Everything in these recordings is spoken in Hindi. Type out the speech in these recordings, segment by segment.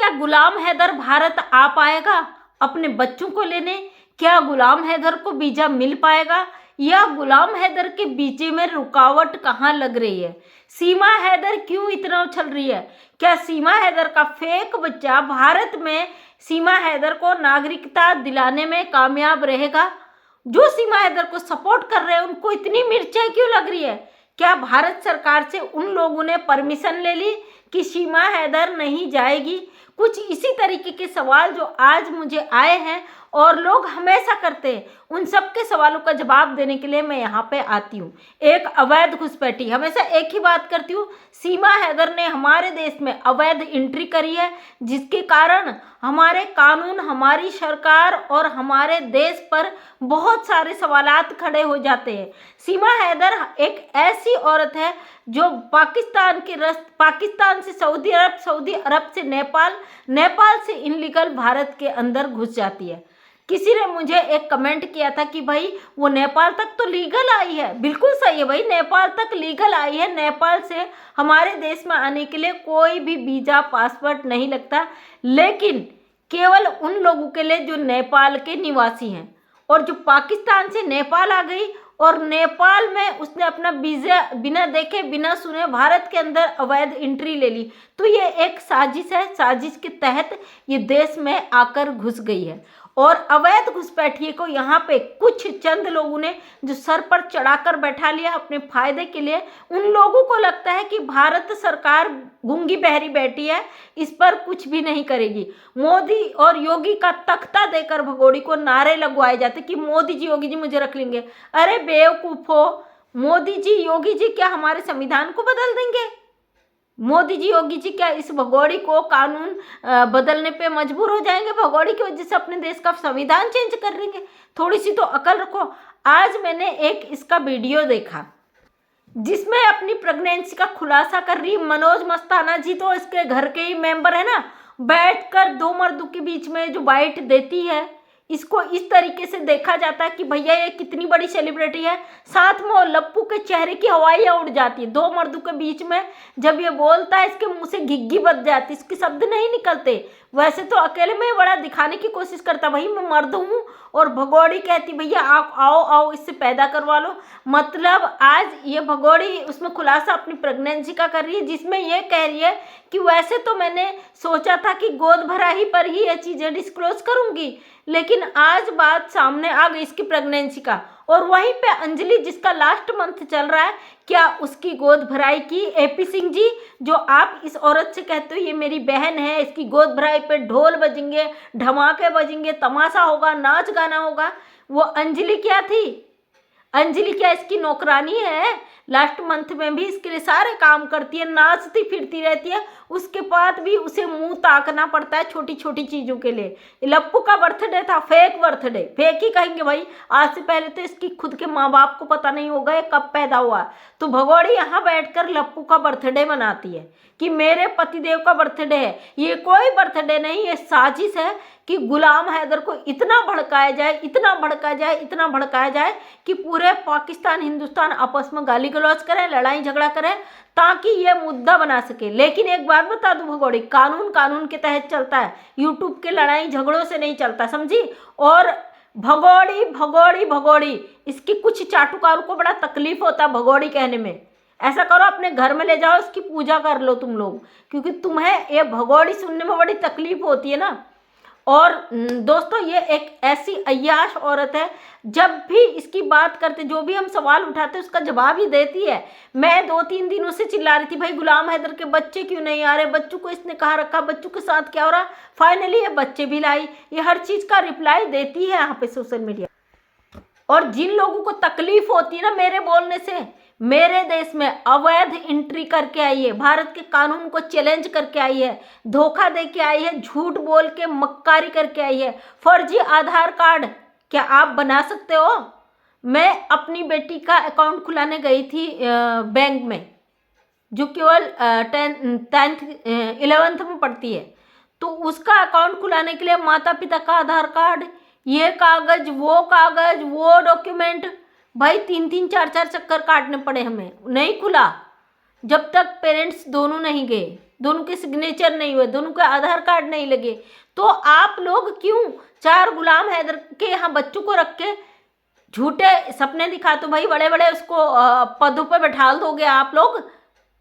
क्या गुलाम हैदर भारत आ पाएगा अपने बच्चों को लेने? क्या गुलाम हैदर को वीजा मिल पाएगा, या गुलाम हैदर के वीजे में रुकावट कहाँ लग रही है? सीमा हैदर क्यों इतना उछल रही है? क्या सीमा हैदर का फेक बच्चा भारत में सीमा हैदर को नागरिकता दिलाने में कामयाब रहेगा? जो सीमा हैदर को सपोर्ट कर रहे हैं उनको इतनी मिर्चें क्यों लग रही है? क्या भारत सरकार से उन लोगों ने परमिशन ले ली कि सीमा हैदर नहीं जाएगी? कुछ इसी तरीके के सवाल जो आज मुझे आए हैं और लोग हमेशा करते हैं, उन सब के सवालों का जवाब देने के लिए मैं यहाँ पे आती हूँ। एक अवैध घुसपैठी, हमेशा एक ही बात करती हूँ, सीमा हैदर ने हमारे देश में अवैध एंट्री करी है, जिसके कारण हमारे कानून, हमारी सरकार और हमारे देश पर बहुत सारे सवालात खड़े हो जाते हैं। सीमा हैदर एक ऐसी औरत है जो पाकिस्तान से सऊदी अरब, सऊदी अरब से नेपाल, नेपाल से इनलीगल भारत के अंदर घुस जाती है। किसी ने मुझे एक कमेंट किया था कि भाई वो नेपाल तक तो लीगल आई है। बिल्कुल सही है भाई, नेपाल तक लीगल आई है। नेपाल से हमारे देश में आने के लिए कोई भी वीज़ा, पासपोर्ट नहीं लगता, लेकिन केवल उन लोगों के लिए जो नेपाल के निवासी हैं। और जो पाकिस्तान से नेपाल आ गई और नेपाल में उसने अपना वीज़ा बिना देखे, बिना सुने भारत के अंदर अवैध एंट्री ले ली, तो ये एक साजिश है। साजिश के तहत ये देश में आकर घुस गई है। और अवैध घुसपैठिए को यहाँ पे कुछ चंद लोगों ने जो सर पर चढ़ाकर बैठा लिया अपने फायदे के लिए, उन लोगों को लगता है कि भारत सरकार गूंगी बहरी बैठी है, इस पर कुछ भी नहीं करेगी। मोदी और योगी का तख्ता देकर भगोड़ी को नारे लगवाए जाते कि मोदी जी, योगी जी मुझे रख लेंगे। अरे बेवकूफ़ो, मोदी जी, योगी जी क्या हमारे संविधान को बदल देंगे? मोदी जी, योगी जी क्या इस भगोड़ी को कानून बदलने पे मजबूर हो जाएंगे? भगोड़ी की वजह से अपने देश का संविधान चेंज कर देंगे? थोड़ी सी तो अकल रखो। आज मैंने एक इसका वीडियो देखा जिसमें अपनी प्रेगनेंसी का खुलासा कर रही मनोज मस्ताना जी, तो इसके घर के ही मेंबर है ना, बैठकर दो मर्दों के बीच में जो बाइट देती है, इसको इस तरीके से देखा जाता है कि भैया ये कितनी बड़ी सेलिब्रिटी है। साथ में वो लप्पू के चेहरे की हवाइयाँ उड़ जाती है दो मर्दों के बीच में। जब ये बोलता है इसके मुंह से घिग्गी बज जाती, इसके शब्द नहीं निकलते। वैसे तो अकेले में बड़ा दिखाने की कोशिश करता, भाई मैं मर्द हूँ, और भगोड़ी कहती भैया आप आओ आओ इससे पैदा करवा लो। मतलब आज ये भगोड़ी उसमें खुलासा अपनी प्रेगनेंसी का कर रही है, जिसमें ये कह रही है कि वैसे तो मैंने सोचा था कि गोद भराई पर ही ये चीज़ें डिस्क्लोज करूँगी, लेकिन आज बात सामने आ गई इसकी प्रेगनेंसी का। और वहीं पे अंजलि, जिसका लास्ट मंथ चल रहा है, क्या उसकी गोद भराई की? एपी सिंह जी, जो आप इस औरत से कहते हो ये मेरी बहन है, इसकी गोद भराई पे ढोल बजेंगे, धमाके बजेंगे, तमाशा होगा, नाच गाना होगा, वो अंजलि क्या थी? अंजलि क्या इसकी नौकरानी है? लास्ट मंथ में भी इसके लिए सारे काम करती है, नाचती फिरती रहती है, उसके बाद भी उसे मुंह ताकना पड़ता है छोटी छोटी चीज़ों के लिए। लप्पू का बर्थडे था, फेक बर्थडे, फेक ही कहेंगे भाई। आज से पहले तो इसकी खुद के माँ बाप को पता नहीं होगा ये कब पैदा हुआ, तो भगोड़ी यहाँ बैठकर लप्पू का बर्थडे मनाती है कि मेरे पतिदेव का बर्थडे है। ये कोई बर्थडे नहीं, ये साजिश है कि गुलाम हैदर को इतना भड़काया जाए, इतना भड़काया जाए, इतना भड़काया जाए कि पूरे पाकिस्तान, हिंदुस्तान आपस में गाली गलौज करें, लड़ाई झगड़ा करें, ताकि ये मुद्दा बना सके। लेकिन एक बात बता दूं भगोड़ी, कानून कानून के तहत चलता है, यूट्यूब के लड़ाई झगड़ों से नहीं चलता, समझी? और भगोड़ी भगोड़ी भगोड़ी, इसकी कुछ चाटुकारों को बड़ा तकलीफ होता है भगोड़ी कहने में। ऐसा करो अपने घर में ले जाओ, इसकी पूजा कर लो तुम लोग, क्योंकि तुम्हें ये भगोड़ी सुनने में बड़ी तकलीफ होती है ना। और दोस्तों, ये एक ऐसी अय्याश औरत है, जब भी इसकी बात करते, जो भी हम सवाल उठाते उसका जवाब ही देती है। मैं 2-3 दिनों से चिल्ला रही थी भाई गुलाम हैदर के बच्चे क्यों नहीं आ रहे, बच्चों को इसने कहाँ रखा, बच्चों के साथ क्या हो रहा। फाइनली ये बच्चे भी लाई, ये हर चीज़ का रिप्लाई देती है यहाँ पे सोशल मीडिया। और जिन लोगों को तकलीफ होती है ना मेरे बोलने से, मेरे देश में अवैध एंट्री करके आई है, भारत के कानून को चैलेंज करके आई है, धोखा दे के आई है, झूठ बोल के मक्कारी करके आई है, फर्जी आधार कार्ड क्या आप बना सकते हो? मैं अपनी बेटी का अकाउंट खुलाने गई थी बैंक में, जो केवल 11th में पढ़ती है, तो उसका अकाउंट खुलाने के लिए माता पिता का आधार कार्ड, ये कागज, वो डॉक्यूमेंट, भाई 3-3 4-4 चक्कर काटने पड़े हमें, नहीं खुला जब तक पेरेंट्स दोनों नहीं गए। दोनों के सिग्नेचर नहीं हुए, दोनों के आधार कार्ड नहीं लगे, तो आप लोग क्यों 4 गुलाम हैदर के यहाँ बच्चों को रख के झूठे सपने दिखा, तो भाई बड़े बड़े उसको पदों पे बैठा दोगे आप लोग,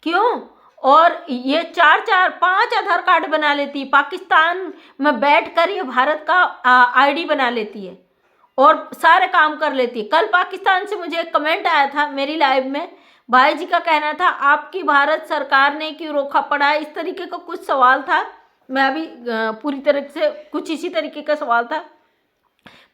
क्यों? और ये 4-4-5 आधार कार्ड बना लेती है, पाकिस्तान में बैठकर ये भारत का आईडी बना लेती है और सारे काम कर लेती है। कल पाकिस्तान से मुझे एक कमेंट आया था मेरी लाइव में, भाई जी का कहना था आपकी भारत सरकार ने क्यों रोका पड़ा है, इस तरीके का कुछ सवाल था। मैं अभी पूरी तरह से कुछ इसी तरीके का सवाल था।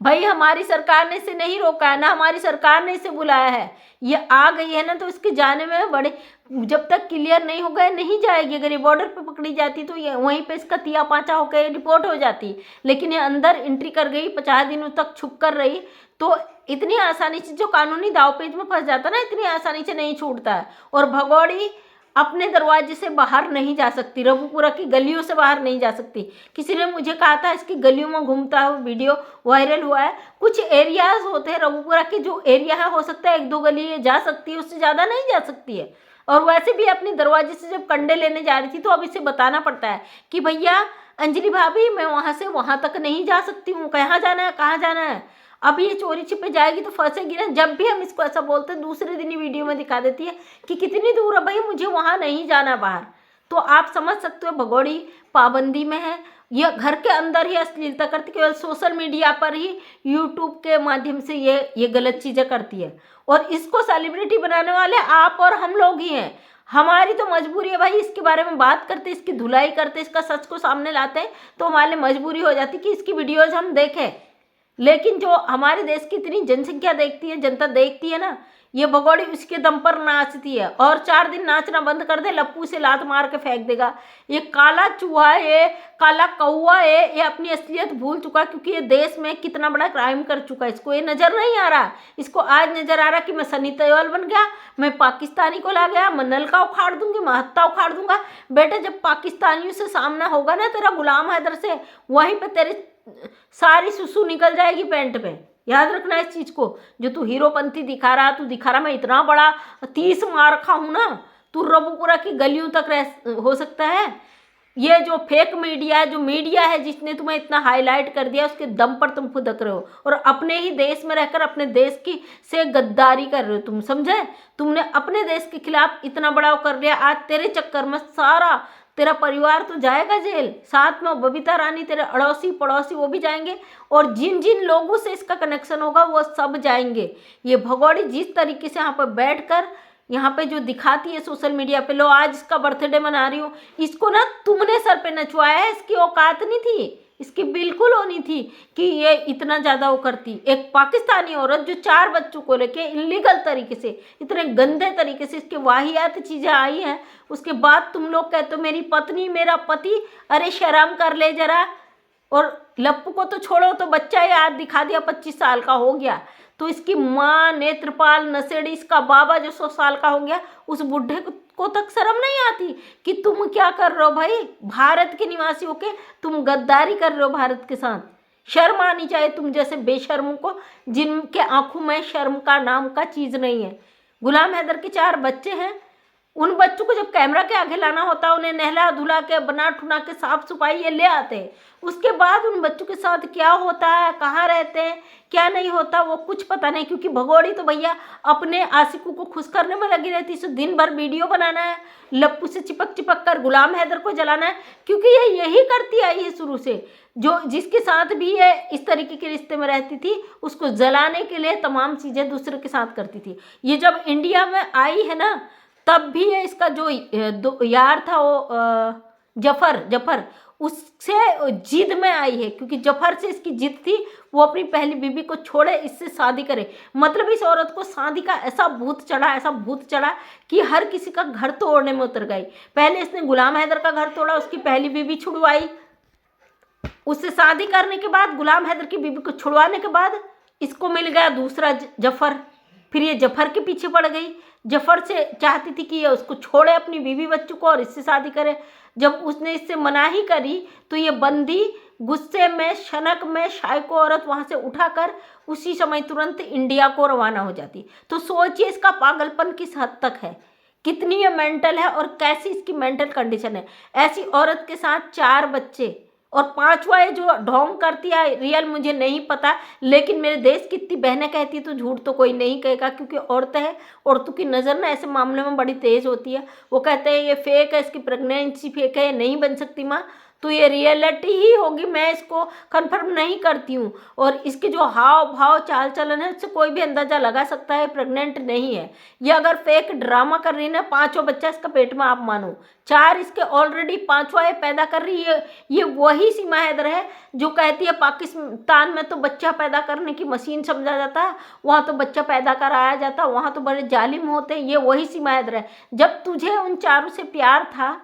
भाई हमारी सरकार ने इसे नहीं रोका है ना, हमारी सरकार ने इसे बुलाया है, ये आ गई है ना, तो इसके जाने में बड़े, जब तक क्लियर नहीं हो गए नहीं जाएगी। अगर ये बॉर्डर पे पकड़ी जाती तो ये वहीं पे इसका तिया पांचा होकर रिपोर्ट हो जाती, लेकिन ये अंदर एंट्री कर गई, 50 दिनों तक छुप कर रही, तो इतनी आसानी से जो कानूनी दावपेच में फंस जाता ना, इतनी आसानी से नहीं छूटता है। और भगोड़ी अपने दरवाजे से बाहर नहीं जा सकती, रघुपुरा की गलियों से बाहर नहीं जा सकती। किसी ने मुझे कहा था इसकी गलियों में घूमता है, वीडियो वायरल हुआ है। कुछ एरियाज होते हैं रघुपुरा के, जो एरिया है हो सकता है 1-2 गली ये जा सकती है, उससे ज़्यादा नहीं जा सकती है। और वैसे भी अपने दरवाजे से जब कंडे लेने जा रही थी तो अब इसे बताना पड़ता है कि भैया अंजलि भाभी मैं वहाँ से वहाँ तक नहीं जा सकती हूँ, कहाँ जाना है, कहाँ जाना है। अब ये चोरी छिपे जाएगी तो फंसेगी ना। जब भी हम इसको ऐसा बोलते हैं दूसरे दिन ही वीडियो में दिखा देती है कि कितनी दूर है भाई, मुझे वहाँ नहीं जाना बाहर। तो आप समझ सकते हो भगोड़ी पाबंदी में है, यह घर के अंदर ही अश्लीलता करती, केवल सोशल मीडिया पर ही यूट्यूब के माध्यम से ये गलत चीज़ें करती है। और इसको सेलिब्रिटी बनाने वाले आप और हम लोग ही हैं। हमारी तो मजबूरी है भाई, इसके बारे में बात करते, इसकी धुलाई करते, इसका सच को सामने लाते हैं, तो हमारे मजबूरी हो जाती कि इसकी वीडियोज़ हम देखें। लेकिन जो हमारे देश की इतनी जनसंख्या देखती है, जनता देखती है ना, ये भगोड़ी उसके दम पर नाचती है। और 4 दिन नाचना बंद कर दे, लप्पू से लात मार के फेंक देगा। ये काला चूहा है, ये काला कौवा है, ये अपनी असलियत भूल चुका है, क्योंकि ये देश में कितना बड़ा क्राइम कर चुका है। इसको ये नज़र नहीं आ रहा, इसको आज नज़र आ रहा कि मैं सनी देओल बन गया, मैं पाकिस्तानी को ला गया, मैं नलका उखाड़ दूंगी, मैं हत्ता उखाड़ दूंगा। बेटा जब पाकिस्तानियों से सामना होगा ना तेरा गुलाम हैदर से, वहीं पर तेरे सारी सुसु निकल जाएगी पैंट पे। याद रखना इस चीज को। जो तू हीरोपंती दिखा रहा, तू दिखा रहा मैं इतना बड़ा 30 मार रखा हूं ना, तू रघुपुरा की गलियों तक हो सकता है। ये जो फेक मीडिया है, जो मीडिया है जिसने तुम्हें इतना हाईलाइट कर दिया, उसके दम पर तुम फुदक रहे हो और अपने ही देश में रहकर अपने देश की से गद्दारी कर रहे हो। तुम समझे, तुमने अपने देश के खिलाफ इतना बड़ा कर लिया। आज तेरे चक्कर में सारा तेरा परिवार तो जाएगा जेल, साथ में बबीता रानी, तेरे अड़ोसी पड़ोसी वो भी जाएंगे, और जिन जिन लोगों से इसका कनेक्शन होगा वो सब जाएंगे। ये भगोड़ी जिस तरीके से यहाँ पर बैठकर यहाँ पे जो दिखाती है सोशल मीडिया पे, लो आज इसका बर्थडे मना रही हूँ, इसको ना तुमने सर पे नचवाया है। इसकी औकात नहीं थी, इसकी बिल्कुल होनी थी कि ये इतना ज़्यादा वो करती। एक पाकिस्तानी औरत जो 4 बच्चों को लेके इलीगल तरीके से, इतने गंदे तरीके से इसके वाहियात चीज़ें आई हैं, उसके बाद तुम लोग कहते हो मेरी पत्नी मेरा पति। अरे शर्म कर ले जरा। और लप्पू को तो छोड़ो, तो बच्चा याद दिखा दिया 25 साल का हो गया, तो इसकी माँ नेत्रपाल नशेड़ी, इसका बाबा जो 100 साल का हो गया, उस बुढ़े को तक शर्म नहीं आती कि तुम क्या कर रहे हो भाई, भारत के निवासी होके तुम गद्दारी कर रहे हो भारत के साथ। शर्म आनी चाहिए तुम जैसे बेशर्मों को, जिनके आंखों में शर्म का नाम का चीज़ नहीं है। गुलाम हैदर के 4 बच्चे हैं, उन बच्चों को जब कैमरा के आगे लाना होता है, उन्हें नहला धुला के बना ठुना के साफ सफाई ये ले आते हैं। उसके बाद उन बच्चों के साथ क्या होता है, कहाँ रहते हैं, क्या नहीं होता, वो कुछ पता नहीं, क्योंकि भगोड़ी तो भैया अपने आशिकों को खुश करने में लगी रहती है। दिन भर वीडियो बनाना है, लप्पू से चिपक चिपक कर गुलाम हैदर को जलाना है, क्योंकि ये यही करती आई है शुरू से। जो जिसके साथ भी ये इस तरीके के रिश्ते में रहती थी, उसको जलाने के लिए तमाम चीज़ें दूसरे के साथ करती थी। ये जब इंडिया में आई है ना, तब भी ये इसका जो यार था वो जफर उससे जिद में आई है, क्योंकि जफर से इसकी जिद थी वो अपनी पहली बीबी को छोड़े, इससे शादी करे। मतलब इस औरत को शादी का ऐसा भूत चढ़ा कि हर किसी का घर तोड़ने में उतर गई। पहले इसने गुलाम हैदर का घर तोड़ा, उसकी पहली बीबी छुड़वाई, उससे शादी करने के बाद गुलाम हैदर की बीबी को छुड़वाने के बाद इसको मिल गया दूसरा जफर। फिर ये जफर के पीछे पड़ गई, जफर से चाहती थी कि ये उसको छोड़े अपनी बीवी बच्चों को और इससे शादी करे। जब उसने इससे मनाही करी तो ये बंदी गुस्से में शनक में शायको औरत वहाँ से उठाकर उसी समय तुरंत इंडिया को रवाना हो जाती। तो सोचिए इसका पागलपन किस हद तक है कितनी ये मेंटल है और कैसी इसकी मेंटल कंडीशन है। ऐसी औरत के साथ 4 बच्चे और 5वां ये जो ढोंग करती है, रियल मुझे नहीं पता, लेकिन मेरे देश की इतनी बहनें कहती है तो झूठ तो कोई नहीं कहेगा, क्योंकि औरतें हैं, औरतों की नज़र ना ऐसे मामले में बड़ी तेज़ होती है। वो कहते हैं ये फेक है, इसकी प्रेगनेंसी फेक है, ये नहीं बन सकती माँ, तो ये रियलिटी ही होगी, मैं इसको कंफर्म नहीं करती हूँ। और इसके जो हाव भाव चाल चलन है उससे कोई भी अंदाज़ा लगा सकता है प्रेग्नेंट नहीं है। ये अगर फेक ड्रामा कर रही है ना, 5वां बच्चा इसका पेट में आप मानो, 4 इसके ऑलरेडी, 5वां ये पैदा कर रही है। ये वही सीमा हैदर है जो कहती है पाकिस्तान में तो बच्चा पैदा करने की मशीन समझा जाता है, वहाँ तो बच्चा पैदा कराया जाता, वहाँ तो बड़े जालिम होते हैं। ये वही सीमा हैदर है। जब तुझे उन 4 से प्यार था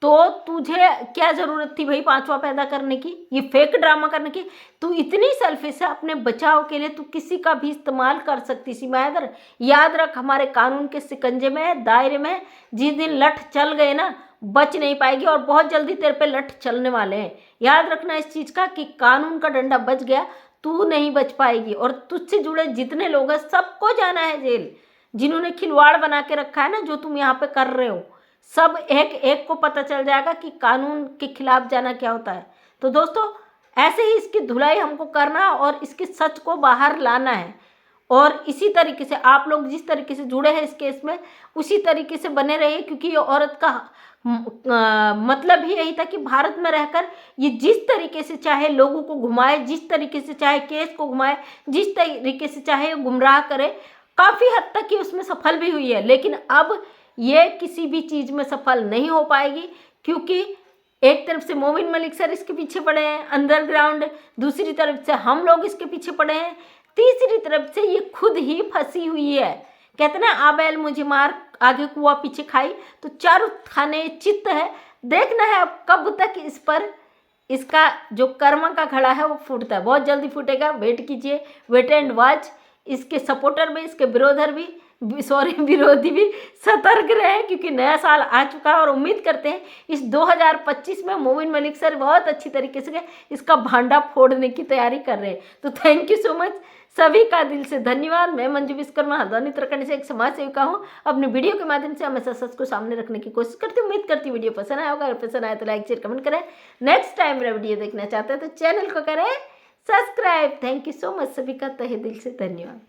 तो तुझे क्या ज़रूरत थी भाई 5वां पैदा करने की, ये फेक ड्रामा करने की। तू इतनी सेल्फिश है, अपने बचाव के लिए तू किसी का भी इस्तेमाल कर सकती सीमा हैदर। याद रख, हमारे कानून के शिकंजे में है, दायरे में है। जिस दिन लठ चल गए ना, बच नहीं पाएगी, और बहुत जल्दी तेरे पे लठ चलने वाले हैं। याद रखना इस चीज़ का कि कानून का डंडा बच गया, तू नहीं बच पाएगी। और तुझसे जुड़े जितने लोग हैं सबको जाना है जेल, जिन्होंने खिलवाड़ बना के रखा है ना, जो तुम यहाँ पे कर रहे हो, सब एक एक को पता चल जाएगा कि कानून के खिलाफ जाना क्या होता है। तो दोस्तों, ऐसे ही इसकी धुलाई हमको करना और इसके सच को बाहर लाना है। और इसी तरीके से आप लोग जिस तरीके से जुड़े हैं इस केस में, उसी तरीके से बने रहिए, क्योंकि ये औरत का मतलब ही यही था कि भारत में रहकर ये जिस तरीके से चाहे लोगों को घुमाए, जिस तरीके से चाहे केस को घुमाए, जिस तरीके से चाहे गुमराह करे, काफ़ी हद तक ये उसमें सफल भी हुई है। लेकिन अब ये किसी भी चीज़ में सफल नहीं हो पाएगी, क्योंकि एक तरफ से मोमिन मलिक सर इसके पीछे पड़े हैं अंडरग्राउंड, दूसरी तरफ से हम लोग इसके पीछे पड़े हैं, तीसरी तरफ से ये खुद ही फंसी हुई है। कहते ना, आ बैल मुझे मार, आगे कुआ पीछे खाई, तो चारों खाने चित्त है। देखना है अब कब तक इस पर इसका जो कर्म का घड़ा है वो फूटता है। बहुत जल्दी फूटेगा, वेट कीजिए, वेट एंड वॉच। इसके सपोर्टर भी, इसके विरोधी भी सतर्क रहे, क्योंकि नया साल आ चुका है और उम्मीद करते हैं इस 2025 में मोमिन मलिक सर बहुत अच्छी तरीके से इसका भांडा फोड़ने की तैयारी कर रहे हैं। तो थैंक यू सो मच, सभी का दिल से धन्यवाद। मैं मंजू विश्वकर्मा हल्द्वानी उत्तराखंड से एक समाज सेविका हूँ। अपने वीडियो के माध्यम से हमेशा सच को सामने रखने की कोशिश करती हूँ। उम्मीद करती हूँ वीडियो पसंद आया होगा। अगर पसंद आया तो लाइक शेयर कमेंट करें। नेक्स्ट टाइम मेरा वीडियो देखना चाहते हैं तो चैनल को करें subscribe. Thank you so much, सभी का तहे दिल से धन्यवाद।